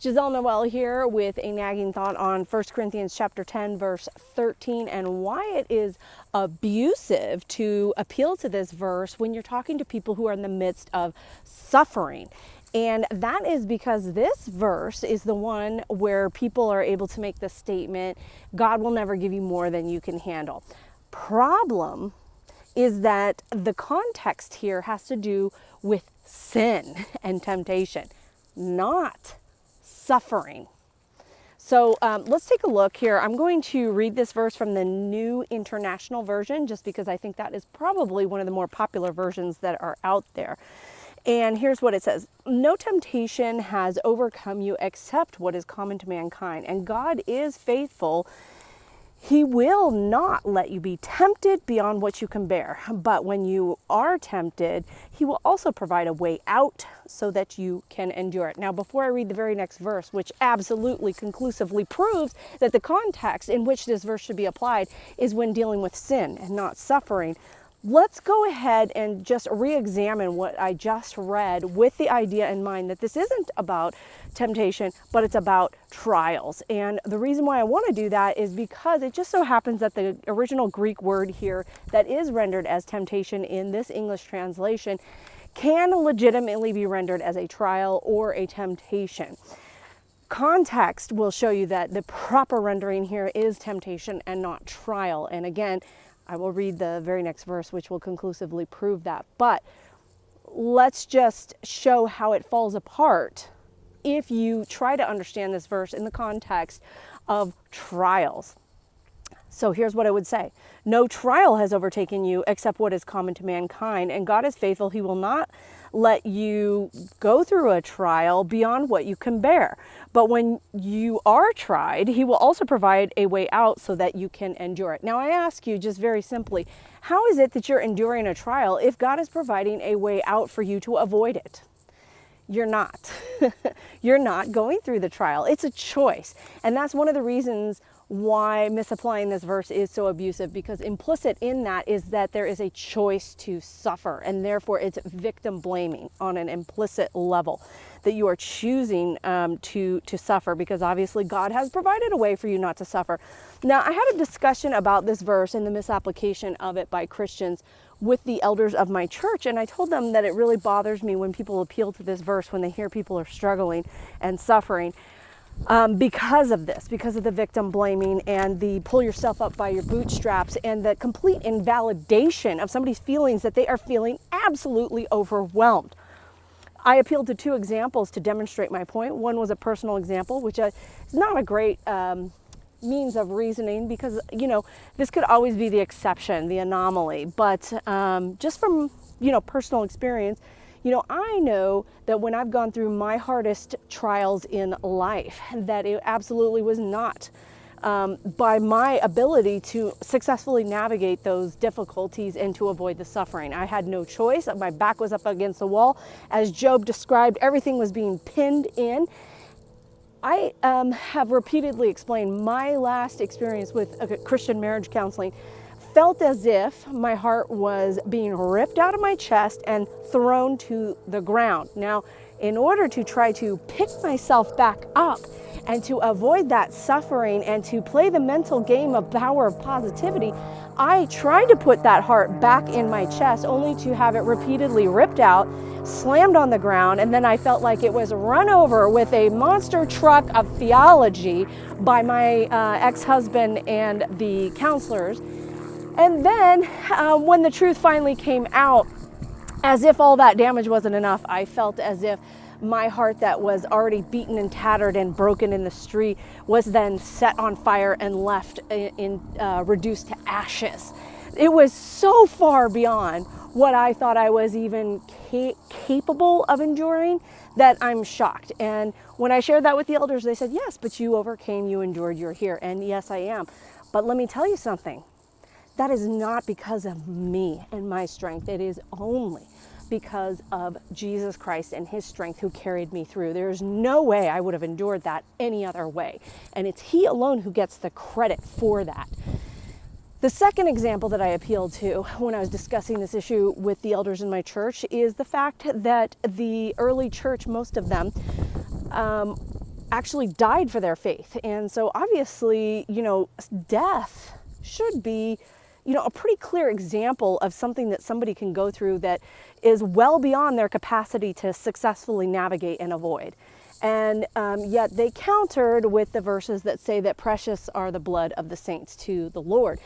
Giselle Noel here with a nagging thought on 1 Corinthians chapter 10, verse 13, and why it is abusive to appeal to this verse when you're talking to people who are in the midst of suffering. And that is because this verse is the one where people are able to make the statement, God will never give you more than you can handle. Problem is that the context here has to do with sin and temptation, not suffering. So let's take a look here. I'm going to read this verse from the New International Version just because I think that is probably one of the more popular versions that are out there. And here's what it says. No temptation has overcome you except what is common to mankind. And God is faithful. He will not let you be tempted beyond what you can bear. But when you are tempted, he will also provide a way out so that you can endure it. Now, before I read the very next verse, which absolutely conclusively proves that the context in which this verse should be applied is when dealing with sin and not suffering, let's go ahead and just re-examine what I just read with the idea in mind that this isn't about temptation, but it's about trials. And the reason why I want to do that is because it just so happens that the original Greek word here that is rendered as temptation in this English translation can legitimately be rendered as a trial or a temptation. Context will show you that the proper rendering here is temptation and not trial. And again, I will read the very next verse, which will conclusively prove that. But let's just show how it falls apart if you try to understand this verse in the context of trials. So here's what I would say. No trial has overtaken you except what is common to mankind, and God is faithful. He will not let you go through a trial beyond what you can bear. But when you are tried, he will also provide a way out so that you can endure it. Now I ask you just very simply, how is it that you're enduring a trial if God is providing a way out for you to avoid it? You're not. You're not going through the trial. It's a choice. And that's one of the reasons why misapplying this verse is so abusive, because implicit in that is that there is a choice to suffer, and therefore it's victim blaming on an implicit level, that you are choosing to suffer because obviously God has provided a way for you not to suffer. Now, I had a discussion about this verse and the misapplication of it by Christians with the elders of my church, and I told them that it really bothers me when people appeal to this verse when they hear people are struggling and suffering. Because of this, because of the victim blaming and the pull yourself up by your bootstraps and the complete invalidation of somebody's feelings that they are feeling absolutely overwhelmed. I appealed to two examples to demonstrate my point. One was a personal example, which is not a great means of reasoning because, you know, this could always be the exception, the anomaly. But just from, personal experience, I know that when I've gone through my hardest trials in life, that it absolutely was not by my ability to successfully navigate those difficulties and to avoid the suffering. I had no choice. My back was up against the wall. As Job described, everything was being pinned in. I have repeatedly explained my last experience with Christian marriage counseling felt as if my heart was being ripped out of my chest and thrown to the ground. Now, in order to try to pick myself back up and to avoid that suffering and to play the mental game of power of positivity, I tried to put that heart back in my chest only to have it repeatedly ripped out, slammed on the ground, and then I felt like it was run over with a monster truck of theology by my ex-husband and the counselors. And then when the truth finally came out, as if all that damage wasn't enough, I felt as if my heart that was already beaten and tattered and broken in the street was then set on fire and left reduced to ashes. It was so far beyond what I thought I was even capable of enduring that I'm shocked. And when I shared that with the elders, they said, yes, but you overcame, you endured, you're here. And yes, I am. But let me tell you something. That is not because of me and my strength. It is only because of Jesus Christ and his strength who carried me through. There is no way I would have endured that any other way. And it's he alone who gets the credit for that. The second example that I appealed to when I was discussing this issue with the elders in my church is the fact that the early church, most of them, actually died for their faith. And so obviously, death should be, a pretty clear example of something that somebody can go through that is well beyond their capacity to successfully navigate and avoid. And yet they countered with the verses that say that precious are the blood of the saints to the Lord,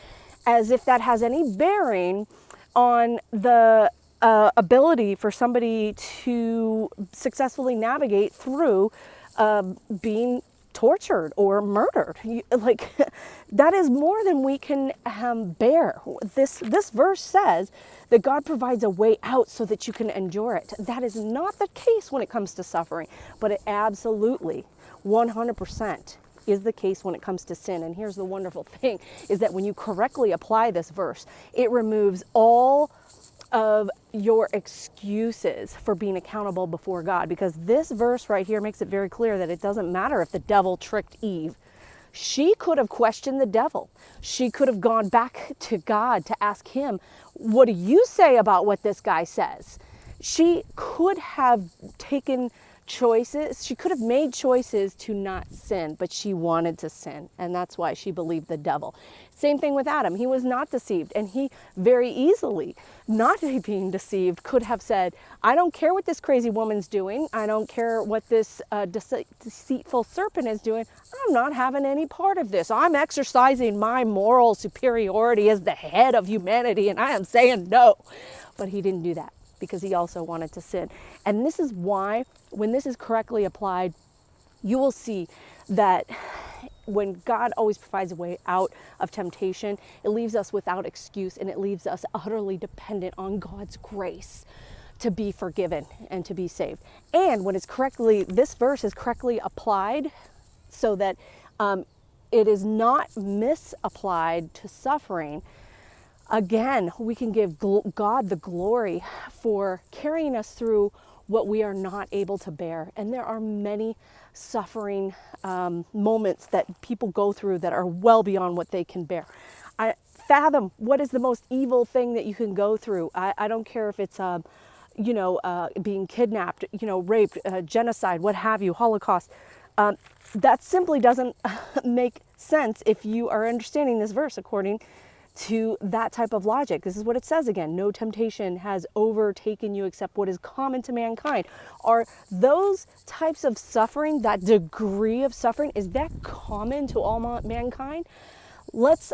as if that has any bearing on the ability for somebody to successfully navigate through being tortured or murdered. That is more than we can bear. This verse says that God provides a way out so that you can endure it. That is not the case when it comes to suffering, but it absolutely 100% is the case when it comes to sin. And here's the wonderful thing, is that when you correctly apply this verse, it removes all of your excuses for being accountable before God, because this verse right here makes it very clear that it doesn't matter if the devil tricked Eve. She could have questioned the devil. She could have gone back to God to ask him, what do you say about what this guy says? She could have taken choices. She could have made choices to not sin, but she wanted to sin. And that's why she believed the devil. Same thing with Adam. He was not deceived. And he very easily, not being deceived, could have said, I don't care what this crazy woman's doing. I don't care what this deceitful serpent is doing. I'm not having any part of this. I'm exercising my moral superiority as the head of humanity, and I am saying no. But he didn't do that, because he also wanted to sin. And this is why, when this is correctly applied, you will see that when God always provides a way out of temptation, it leaves us without excuse, and it leaves us utterly dependent on God's grace to be forgiven and to be saved. And when this verse is correctly applied so that it is not misapplied to suffering, again, we can give God the glory for carrying us through what we are not able to bear. And there are many suffering moments that people go through that are well beyond what they can bear. I fathom what is the most evil thing that you can go through. I don't care if it's being kidnapped, raped, genocide, what have you, Holocaust. That simply doesn't make sense if you are understanding this verse according to that type of logic. This is what it says again. No temptation has overtaken you except what is common to mankind. Are those types of suffering, that degree of suffering, is that common to all mankind? Let's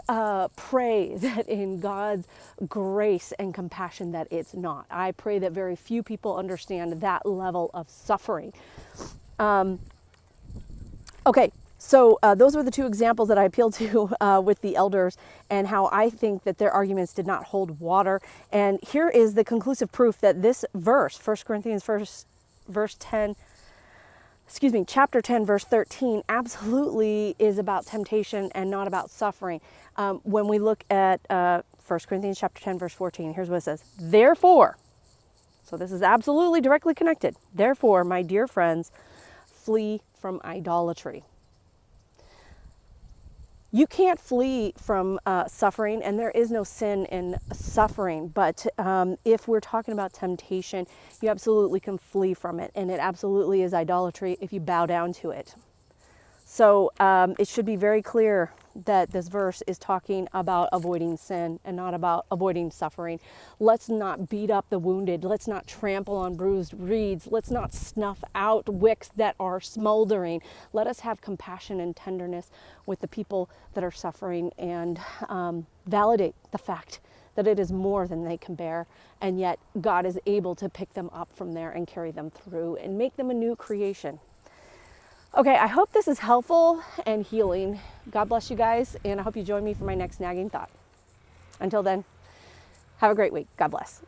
pray that in God's grace and compassion that it's not. I pray that very few people understand that level of suffering. Okay. So those were the two examples that I appealed to with the elders, and how I think that their arguments did not hold water. And here is the conclusive proof that this verse, 1 Corinthians chapter 10, verse 13, absolutely is about temptation and not about suffering. When we look at 1 Corinthians chapter 10, verse 14, here's what it says. Therefore, so this is absolutely directly connected. Therefore, my dear friends, flee from idolatry. You can't flee from suffering, and there is no sin in suffering. But if we're talking about temptation, you absolutely can flee from it. And it absolutely is idolatry if you bow down to it. So it should be very clear that this verse is talking about avoiding sin and not about avoiding suffering. Let's not beat up the wounded. Let's not trample on bruised reeds. Let's not snuff out wicks that are smoldering. Let us have compassion and tenderness with the people that are suffering, and validate the fact that it is more than they can bear. And yet God is able to pick them up from there and carry them through and make them a new creation. Okay, I hope this is helpful and healing. God bless you guys, and I hope you join me for my next nagging thought. Until then, have a great week. God bless.